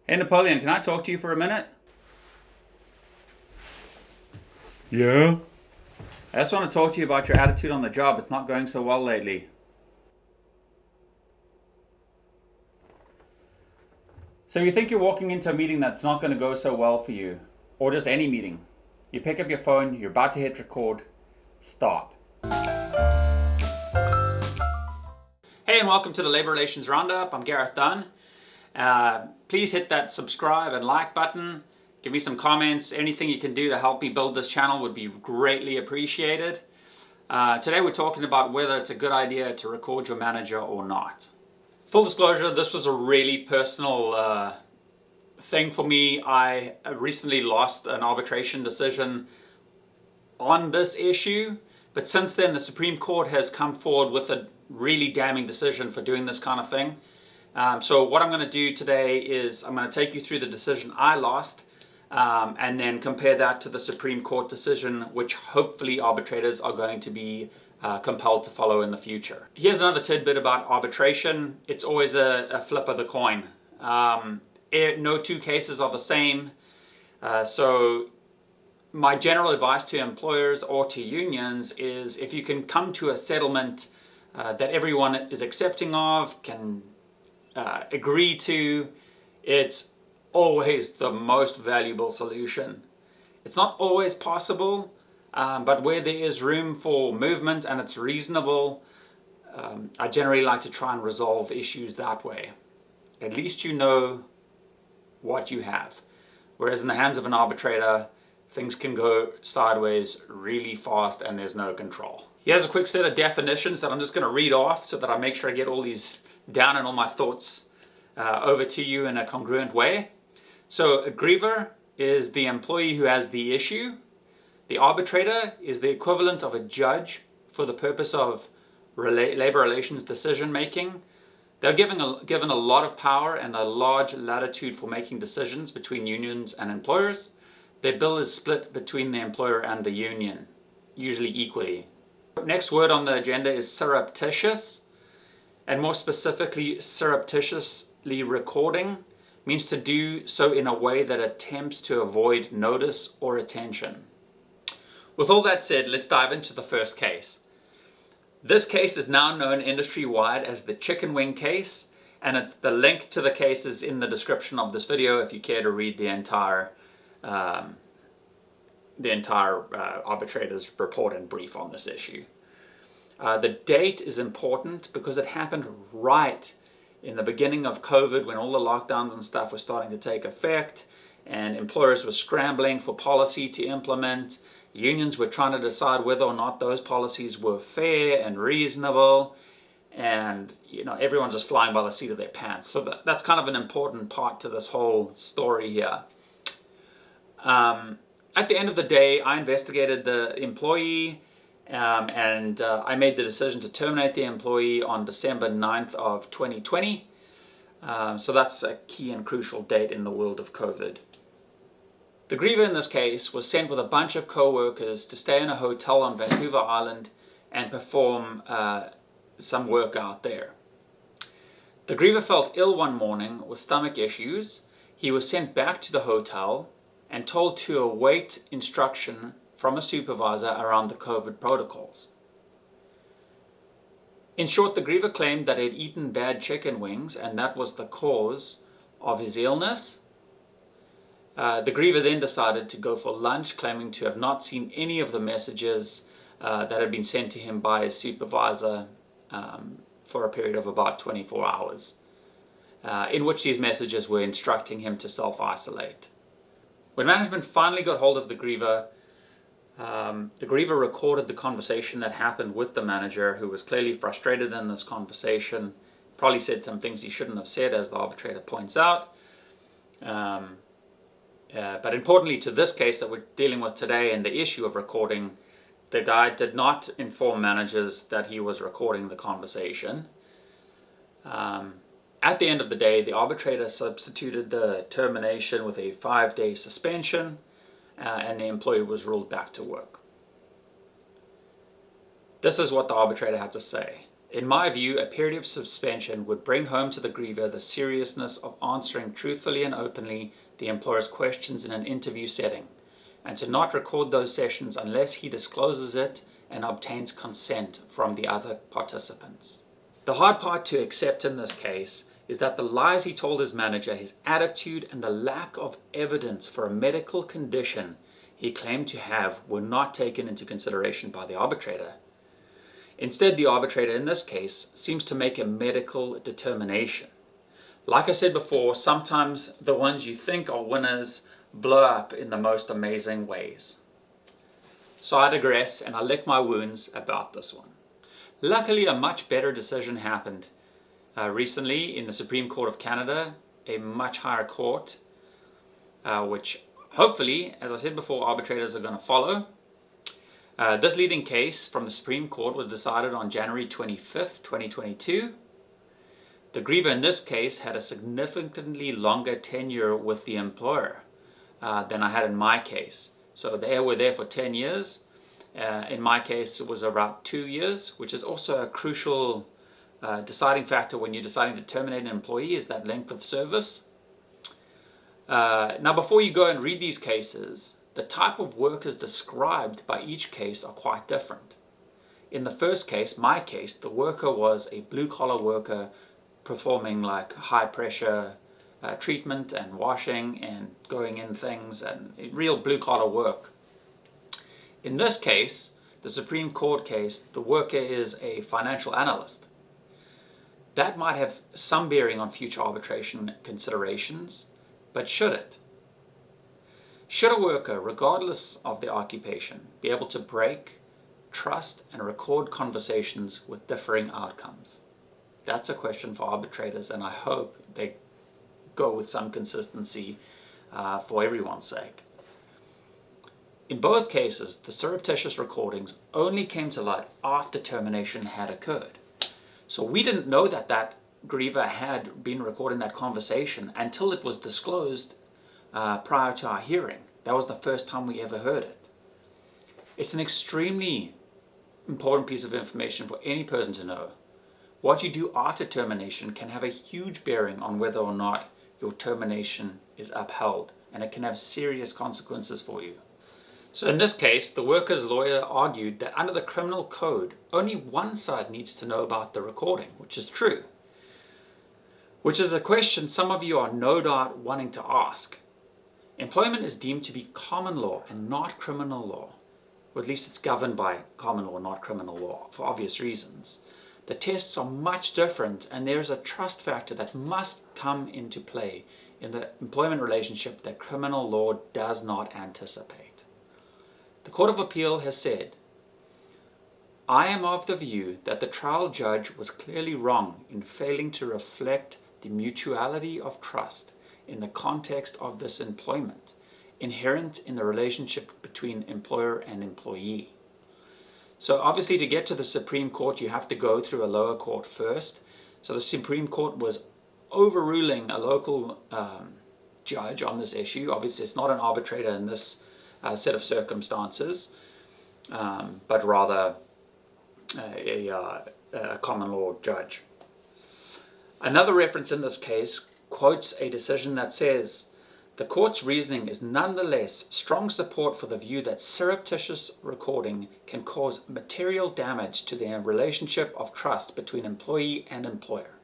Hey Napoleon, can I talk to you for a minute? Yeah? I just want to talk to you about your attitude on the job. It's not going so well lately. So you think you're walking into a meeting that's not going to go so well for you, or just any meeting. You pick up your phone, you're about to hit record, stop. Hey and welcome to the Labor Relations Roundup. I'm Gareth Dunn. Please hit that subscribe and like button. Give me some comments. Anything you can do to help me build this channel would be greatly appreciated. Today we're talking about whether it's a good idea to record your manager or not. Full disclosure, this was a really personal thing for me. I recently lost an arbitration decision on this issue, but since then the Supreme Court has come forward with a really damning decision for doing this kind of thing. So what I'm going to do today is I'm going to take you through the decision I lost and then compare that to the Supreme Court decision, which hopefully arbitrators are going to be compelled to follow in the future. Here's another tidbit about arbitration. It's always a flip of the coin. No two cases are the same. So my general advice to employers or to unions is if you can come to a settlement that everyone is accepting of, can agree to, it's always the most valuable solution. It's not always possible, but where there is room for movement and it's reasonable, I generally like to try and resolve issues that way. At least you know what you have. Whereas in the hands of an arbitrator, things can go sideways really fast and there's no control. Here's a quick set of definitions that I'm just going to read off so that I make sure I get all these down and all my thoughts over to you in a congruent way. So a griever is the employee who has the issue. The arbitrator is the equivalent of a judge for the purpose of labor relations decision making. They're given a lot of power and a large latitude for making decisions between unions and employers. Their bill is split between the employer and the union, usually equally. Next word on the agenda is surreptitious, and more specifically, surreptitiously recording means to do so in a way that attempts to avoid notice or attention. With all that said, let's dive into the first case. This case is now known industry-wide as the chicken wing case, and the link to the case is in the description of this video if you care to read the entire arbitrator's report and brief on this issue. The date is important because it happened right in the beginning of COVID when all the lockdowns and stuff were starting to take effect and employers were scrambling for policy to implement. Unions were trying to decide whether or not those policies were fair and reasonable, and everyone's just flying by the seat of their pants. So that's kind of an important part to this whole story here. At the end of the day, I investigated the employee and I made the decision to terminate the employee on December 9th of 2020. So that's a key and crucial date in the world of COVID. The griever in this case was sent with a bunch of co-workers to stay in a hotel on Vancouver Island and perform some work out there. The griever felt ill one morning with stomach issues. He was sent back to the hotel and told to await instruction from a supervisor around the COVID protocols. In short, the griever claimed that he had eaten bad chicken wings and that was the cause of his illness. The griever then decided to go for lunch, claiming to have not seen any of the messages that had been sent to him by his supervisor for a period of about 24 hours, in which these messages were instructing him to self-isolate. When management finally got hold of the griever recorded the conversation that happened with the manager, who was clearly frustrated in this conversation, probably said some things he shouldn't have said, as the arbitrator points out. But importantly to this case that we're dealing with today and the issue of recording, the guy did not inform managers that he was recording the conversation. At the end of the day, the arbitrator substituted the termination with a 5-day suspension, and the employee was ruled back to work. This is what the arbitrator had to say. In my view, a period of suspension would bring home to the griever the seriousness of answering truthfully and openly the employer's questions in an interview setting, and to not record those sessions unless he discloses it and obtains consent from the other participants. The hard part to accept in this case is that the lies he told his manager, his attitude, and the lack of evidence for a medical condition he claimed to have were not taken into consideration by the arbitrator. Instead, the arbitrator in this case seems to make a medical determination. Like I said before, sometimes the ones you think are winners blow up in the most amazing ways. So I digress and I lick my wounds about this one. Luckily, a much better decision happened recently in the Supreme Court of Canada, a much higher court, which hopefully, as I said before, arbitrators are going to follow. This leading case from the Supreme Court was decided on January 25th, 2022. The griever in this case had a significantly longer tenure with the employer than I had in my case. So they were there for 10 years. In my case, it was about 2 years, which is also a crucial deciding factor when you're deciding to terminate an employee, is that length of service. Now, before you go and read these cases, the type of workers described by each case are quite different. In the first case, my case, the worker was a blue-collar worker performing like high-pressure treatment and washing and going in things and real blue-collar work. In this case, the Supreme Court case, the worker is a financial analyst. That might have some bearing on future arbitration considerations, but should it? Should a worker, regardless of their occupation, be able to break, trust, and record conversations with differing outcomes? That's a question for arbitrators, and I hope they go with some consistency for everyone's sake. In both cases, the surreptitious recordings only came to light after termination had occurred. So we didn't know that that griever had been recording that conversation until it was disclosed prior to our hearing. That was the first time we ever heard it. It's an extremely important piece of information for any person to know. What you do after termination can have a huge bearing on whether or not your termination is upheld, and it can have serious consequences for you. So in this case, the worker's lawyer argued that under the criminal code, only one side needs to know about the recording, which is true. Which is a question some of you are no doubt wanting to ask. Employment is deemed to be common law and not criminal law. Or at least it's governed by common law, not criminal law, for obvious reasons. The tests are much different, and there's a trust factor that must come into play in the employment relationship that criminal law does not anticipate. The Court of Appeal has said, I am of the view that the trial judge was clearly wrong in failing to reflect the mutuality of trust in the context of this employment, inherent in the relationship between employer and employee. So obviously, to get to the Supreme Court, you have to go through a lower court first. So the Supreme Court was overruling a local judge on this issue. Obviously, it's not an arbitrator in this set of circumstances, but rather a common law judge. Another reference in this case quotes a decision that says, the court's reasoning is nonetheless strong support for the view that surreptitious recording can cause material damage to the relationship of trust between employee and employer.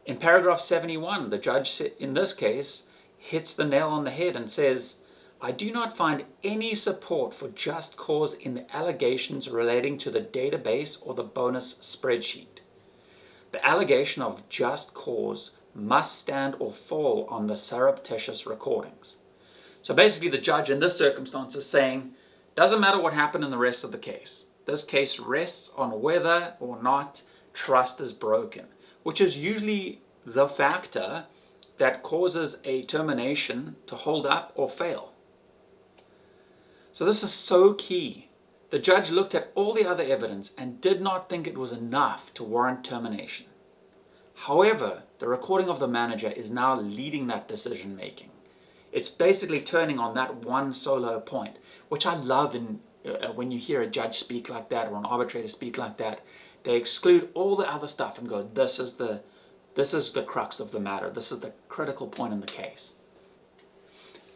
In paragraph 71, the judge in this case hits the nail on the head and says, I do not find any support for just cause in the allegations relating to the database or the bonus spreadsheet. The allegation of just cause must stand or fall on the surreptitious recordings. So basically the judge in this circumstance is saying, doesn't matter what happened in the rest of the case. This case rests on whether or not trust is broken, which is usually the factor that causes a termination to hold up or fail. So this is so key. The judge looked at all the other evidence and did not think it was enough to warrant termination. However, the recording of the manager is now leading that decision making. It's basically turning on that one solo point, which I love when you hear a judge speak like that or an arbitrator speak like that, They exclude all the other stuff and go, this is the crux of the matter. This is the critical point in the case.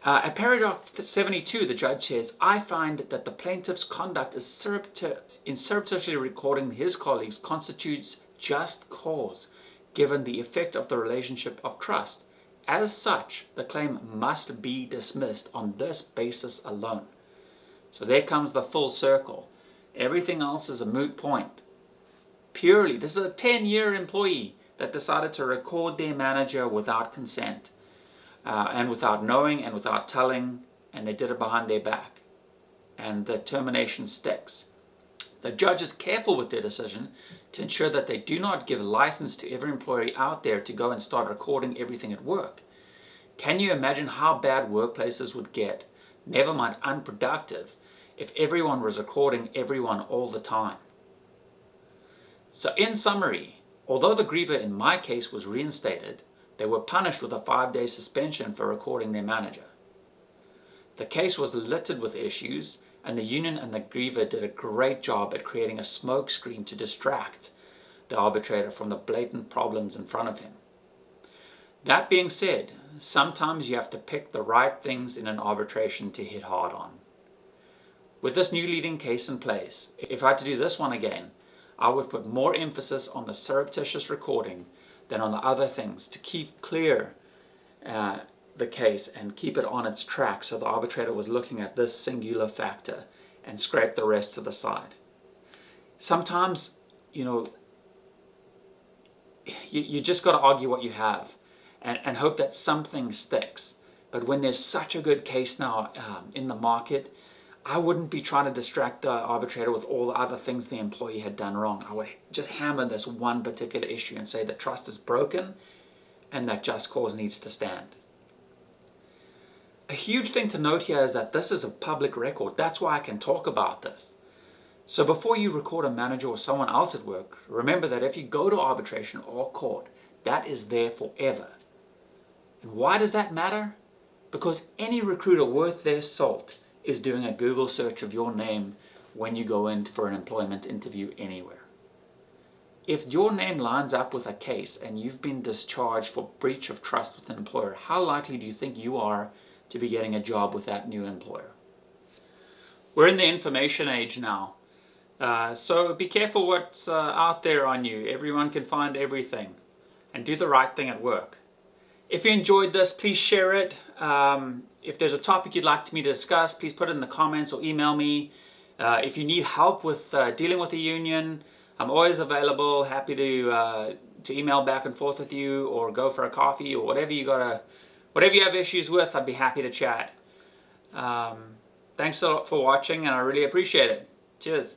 At paragraph 72, the judge says, I find that the plaintiff's conduct in surreptitiously recording his colleagues constitutes just cause, given the effect of the relationship of trust. As such, the claim must be dismissed on this basis alone. So there comes the full circle. Everything else is a moot point. Purely, this is a 10-year employee that decided to record their manager without consent. And without knowing and without telling, and they did it behind their back. And the termination sticks. The judge is careful with their decision to ensure that they do not give license to every employee out there to go and start recording everything at work. Can you imagine how bad workplaces would get, never mind unproductive, if everyone was recording everyone all the time? So in summary, although the griever in my case was reinstated, they were punished with a 5-day suspension for recording their manager. The case was littered with issues, and the union and the griever did a great job at creating a smokescreen to distract the arbitrator from the blatant problems in front of him. That being said, sometimes you have to pick the right things in an arbitration to hit hard on. With this new leading case in place, if I had to do this one again, I would put more emphasis on the surreptitious recording than on the other things to keep clear the case and keep it on its track, so the arbitrator was looking at this singular factor and scrape the rest to the side. Sometimes, you just got to argue what you have and hope that something sticks. But when there's such a good case now in the market, I wouldn't be trying to distract the arbitrator with all the other things the employee had done wrong. I would just hammer this one particular issue and say that trust is broken and that just cause needs to stand. A huge thing to note here is that this is a public record. That's why I can talk about this. So before you record a manager or someone else at work, remember that if you go to arbitration or court, that is there forever. And why does that matter? Because any recruiter worth their salt is doing a Google search of your name when you go in for an employment interview anywhere. If your name lines up with a case and you've been discharged for breach of trust with an employer, how likely do you think you are to be getting a job with that new employer? We're in the information age now, so be careful what's out there on you. Everyone can find everything, and do the right thing at work. If you enjoyed this, please share it. If there's a topic you'd like me to discuss, please put it in the comments or email me. If you need help with dealing with the union, I'm always available, happy to email back and forth with you or go for a coffee or whatever you have issues with, I'd be happy to chat. Thanks a lot for watching, and I really appreciate it. Cheers.